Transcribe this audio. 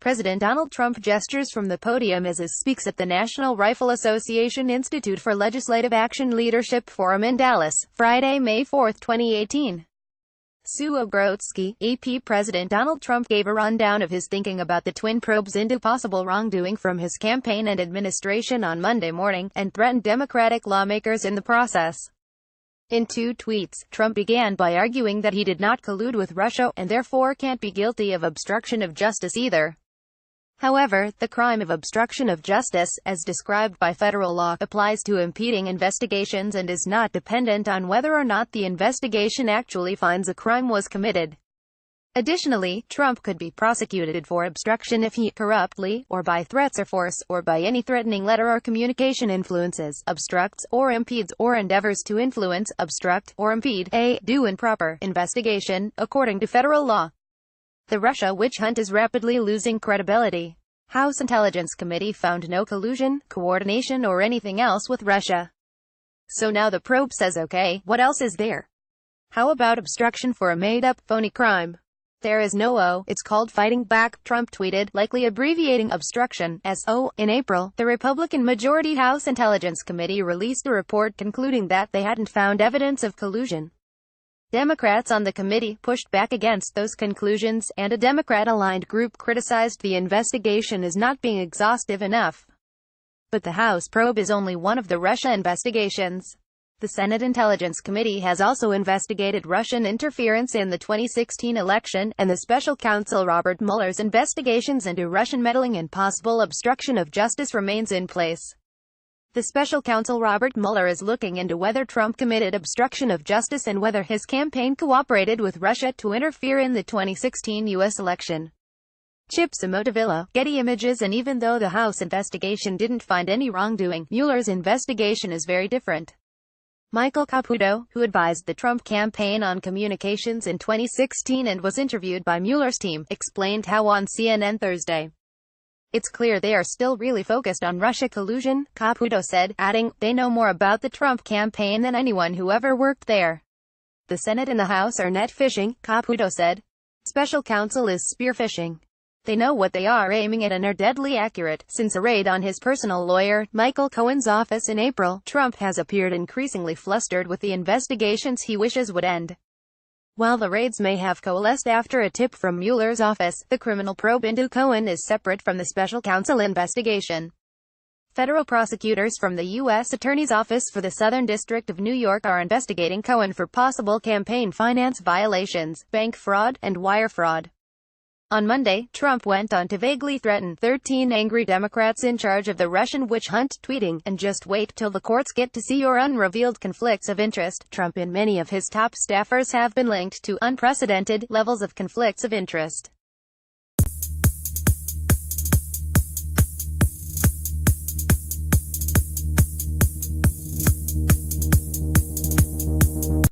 President Donald Trump gestures from the podium as he speaks at the National Rifle Association Institute for Legislative Action Leadership Forum in Dallas, Friday, May 4, 2018. Sue Ogrodzki, AP President Donald Trump gave a rundown of his thinking about the twin probes into possible wrongdoing from his campaign and administration on Monday morning, and threatened Democratic lawmakers in the process. In two tweets, Trump began by arguing that he did not collude with Russia, and therefore can't be guilty of obstruction of justice either. However, the crime of obstruction of justice, as described by federal law, applies to impeding investigations and is not dependent on whether or not the investigation actually finds a crime was committed. Additionally, Trump could be prosecuted for obstruction if he corruptly, or by threats or force, or by any threatening letter or communication influences, obstructs, or impedes, or endeavors to influence, obstruct, or impede a due and proper investigation, according to federal law. The Russia witch hunt is rapidly losing credibility. House Intelligence Committee found no collusion, coordination, or anything else with Russia. So now the probe says, okay, what else is there? How about obstruction for a made-up, phony crime? There is no O, it's called fighting back, Trump tweeted, likely abbreviating obstruction as O. In April, the Republican-majority House Intelligence Committee released a report concluding that they hadn't found evidence of collusion. Democrats on the committee pushed back against those conclusions, and a Democrat-aligned group criticized the investigation as not being exhaustive enough. But the House probe is only one of the Russia investigations. The Senate Intelligence Committee has also investigated Russian interference in the 2016 election, and the special counsel Robert Mueller's investigations into Russian meddling and possible obstruction of justice remains in place. The special counsel Robert Mueller is looking into whether Trump committed obstruction of justice and whether his campaign cooperated with Russia to interfere in the 2016 U.S. election. Chip Simotovilla, Getty Images. And even though the House investigation didn't find any wrongdoing, Mueller's investigation is very different. Michael Caputo, who advised the Trump campaign on communications in 2016 and was interviewed by Mueller's team, explained how on CNN Thursday. It's clear they are still really focused on Russia collusion, Caputo said, adding, they know more about the Trump campaign than anyone who ever worked there. The Senate and the House are net fishing, Caputo said. Special counsel is spear fishing. They know what they are aiming at and are deadly accurate. Since a raid on his personal lawyer, Michael Cohen's office in April, Trump has appeared increasingly flustered with the investigations he wishes would end. While the raids may have coalesced after a tip from Mueller's office, the criminal probe into Cohen is separate from the special counsel investigation. Federal prosecutors from the U.S. Attorney's Office for the Southern District of New York are investigating Cohen for possible campaign finance violations, bank fraud, and wire fraud. On Monday, Trump went on to vaguely threaten 13 angry Democrats in charge of the Russian witch hunt, tweeting, and just wait till the courts get to see your unrevealed conflicts of interest. Trump and many of his top staffers have been linked to unprecedented levels of conflicts of interest.